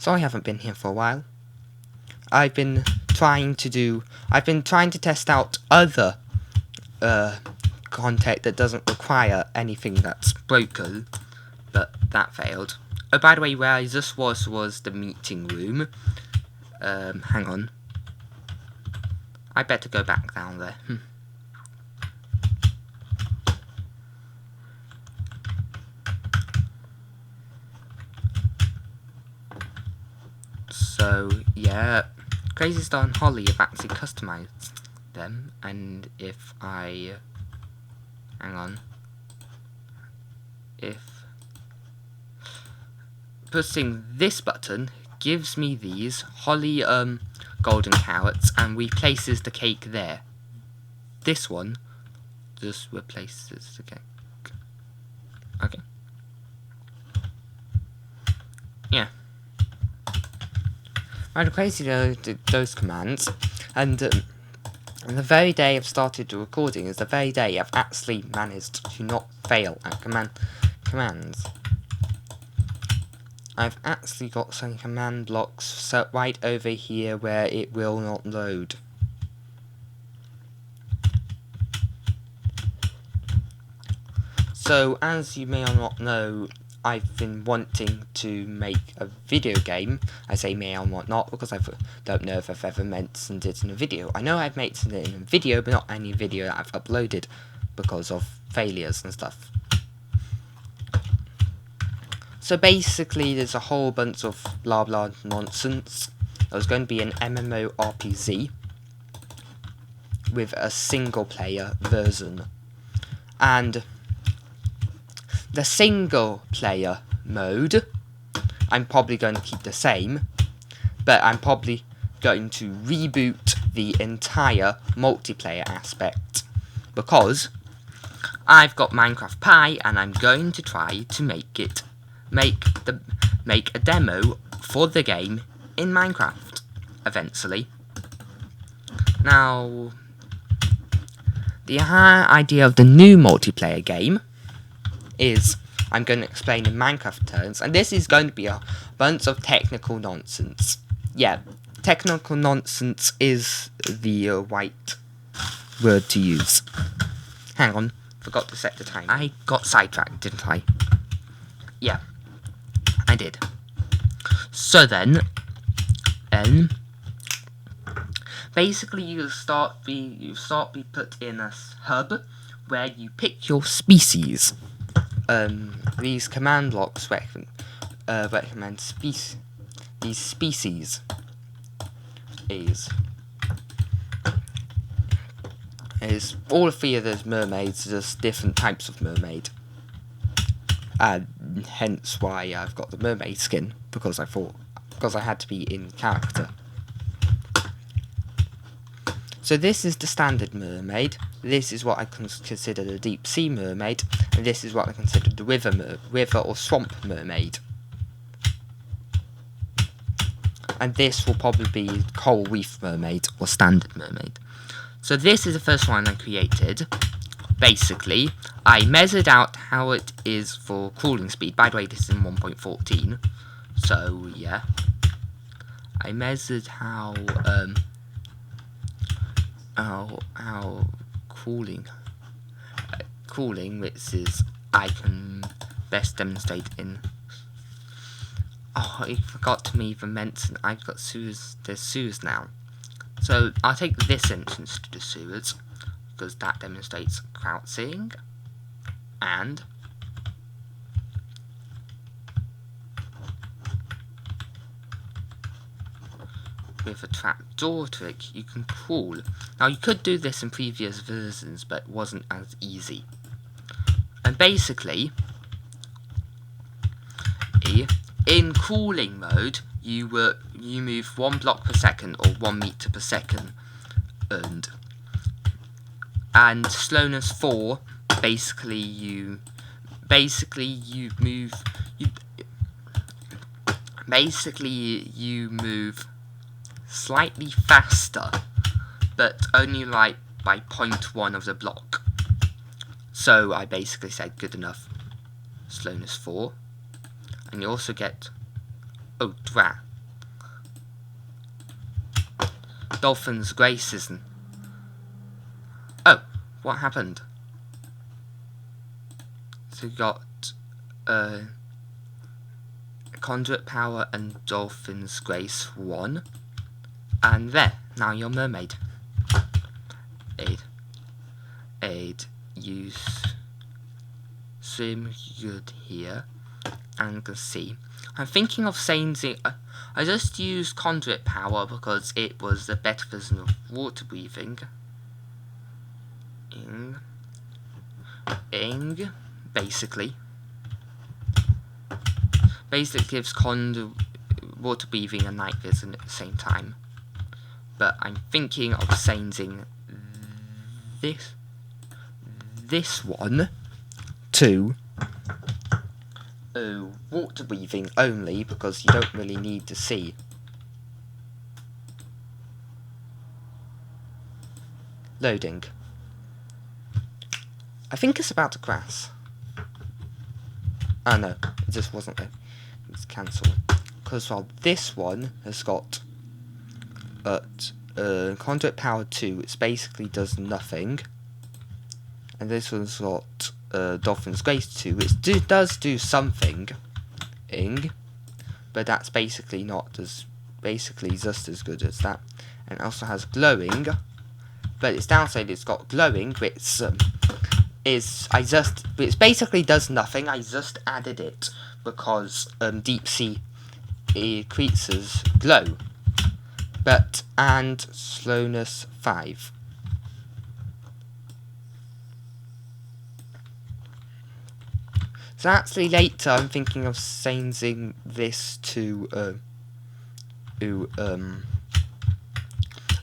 Sorry I haven't been here for a while. I've been trying to test out other content that doesn't require anything that's broken, but that failed. Oh, by the way, where this was the meeting room. Hang on. I better go back down there. So, yeah, Crazy Star and Holly have actually customized them, and if I... hang on. If pressing this button gives me these Holly golden carrots and replaces the cake there. This one just replaces the cake. Okay. Yeah. Right, crazy those commands, and the very day I've started the recording is the very day I've actually managed to not fail at commands. I've actually got some command blocks set right over here where it will not load. So, as you may or not know, I've been wanting to make a video game. I say may or not because I don't know if I've ever mentioned it in a video. I know I've mentioned it in a video, but not any video that I've uploaded because of failures and stuff. So basically, there's a whole bunch of blah blah nonsense. There's going to be an MMORPG with a single player version, and the single player mode I'm probably going to keep the same, but I'm probably going to reboot the entire multiplayer aspect because I've got Minecraft Pi and I'm going to try to make a demo for the game in Minecraft eventually. Now, the idea of the new multiplayer game is I'm going to explain in Minecraft terms, and this is going to be a bunch of technical nonsense. Yeah, technical nonsense is the right word to use. Hang on, forgot to set the time. I got sidetracked, didn't I? Yeah, I did. So then, basically you start be put in a hub where you pick your species. These command blocks recommend these species is all three of those mermaids, just different types of mermaid, and hence why I've got the mermaid skin, because I had to be in character. So this is the standard mermaid, this is what I consider the deep sea mermaid, and this is what I consider the river or swamp mermaid. And this will probably be coral reef mermaid or standard mermaid. So this is the first one I created. Basically, I measured out how it is for crawling speed. By the way, this is in 1.14. So yeah, I measured how crawling, which is I can best demonstrate in. Oh, I forgot to even mention I've got sewers. There's sewers now. So I'll take this entrance to the sewers because that demonstrates crouching, and with a trapdoor trick you can crawl. Now you could do this in previous versions, but it wasn't as easy. And basically, in crawling mode, you move 1 block per second or 1 meter per second, and slowness 4. Basically, you move slightly faster, but only like by 0.1 of the block. So I basically said good enough. Slowness 4. And you also get Dolphin's Grace isn't. Oh, what happened? So we got Conduit Power and Dolphin's Grace 1. And there, now you're mermaid. Aid, use swim good here. And you can see. I'm thinking of saying I just used Conduit Power because it was the better version of water breathing. Basically gives water breathing and night vision at the same time. But I'm thinking of changing this one to water breathing only, because you don't really need to see. Loading. I think it's about to crash. Oh no, it just wasn't there. It's cancelled. Because while this one has got Conduit Power 2, it basically does nothing. And this one's got Dolphin's Grace 2, which does do something. But that's basically just as good as that. And it also has glowing. But its downside, it's got glowing, which which basically does nothing. I just added it because deep sea creatures glow. And slowness 5. So actually later I'm thinking of changing this to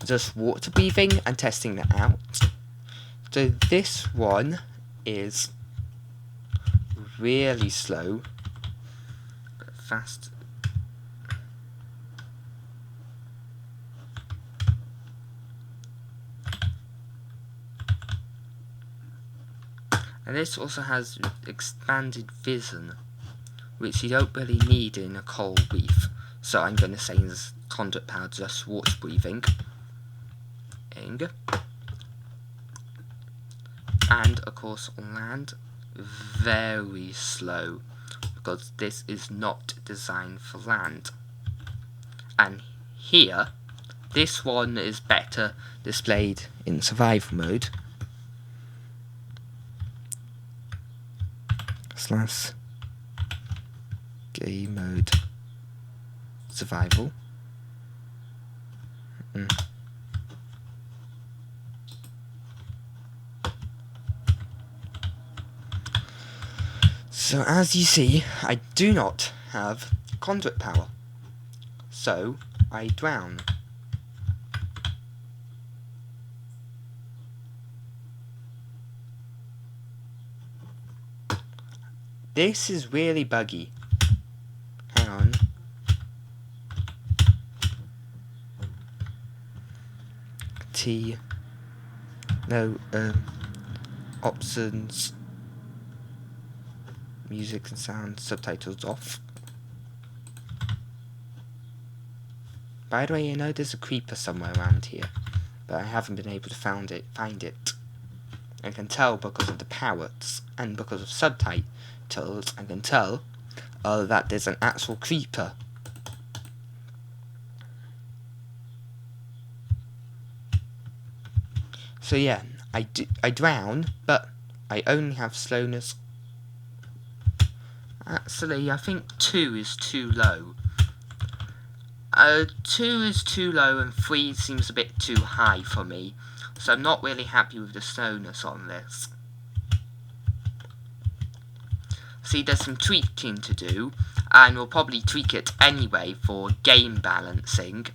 just water breathing and testing that out. So this one is really slow but fast. And this also has expanded vision, which you don't really need in a coral reef. So I'm going to say this Conduit Power just water breathing. And of course on land, very slow, because this is not designed for land. And here, this one is better displayed in survival mode. / game mode survival. So as you see, I do not have Conduit Power, so I drown. This is really buggy. Hang on. Options. Music and sound, subtitles off. By the way, you know there's a creeper somewhere around here, but I haven't been able to find it. I can tell because of the parrots and because of subtitles. I can tell that there's an actual creeper. So yeah, I drown, but I only have slowness. Actually, I think 2 is too low. 2 is too low and 3 seems a bit too high for me. So I'm not really happy with the slowness on this. See, there's some tweaking to do, and we'll probably tweak it anyway for game balancing.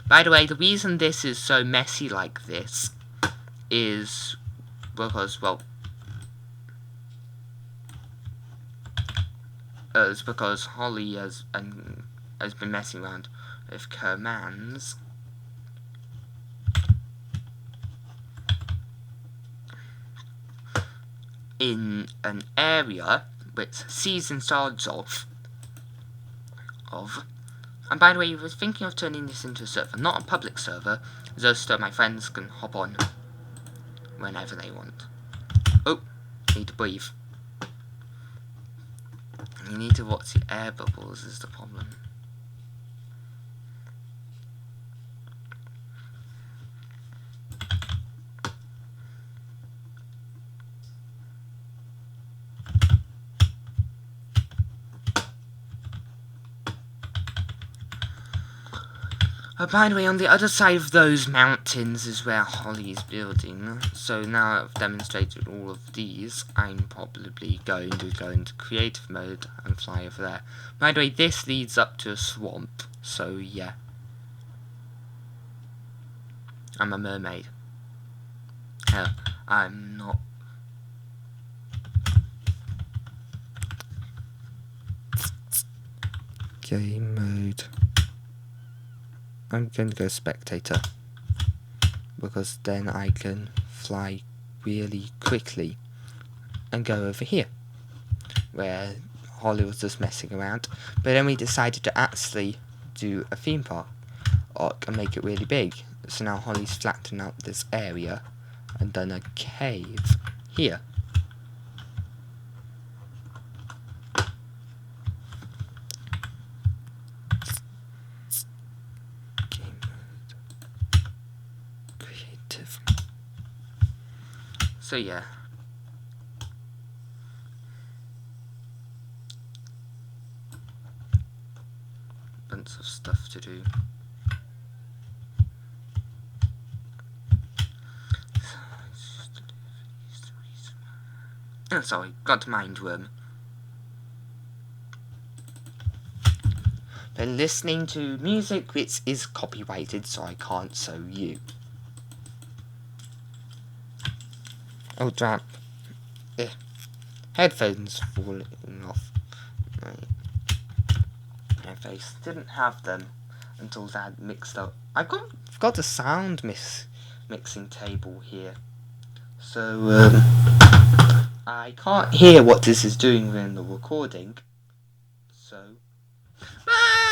By the way, the reason this is so messy like this is because, well, it's because Holly has been messing around with commands. In an area which she's in charge of. And by the way, I was thinking of turning this into a server, not a public server, just so my friends can hop on whenever they want. Oh, need to breathe. You need to watch the air bubbles is the problem. Oh, by the way, on the other side of those mountains is where Holly's building. So now I've demonstrated all of these, I'm probably going to go into creative mode and fly over there. By the way, this leads up to a swamp, so yeah. I'm a mermaid. Hell, I'm not. Game mode. I'm going to go spectator, because then I can fly really quickly and go over here, where Holly was just messing around. But then we decided to actually do a theme park and make it really big. So now Holly's flattened out this area and done a cave here. Game mode. Creative. So yeah. Bunch of stuff to do. Oh, sorry, got mind worm. Been listening to music which is copyrighted, so I can't show you. Oh, damn. Headphones falling off. Right. My face didn't have them until Dad mixed up. I've got a sound mixing table here, so I can't hear what this is doing in the recording. So. Bye.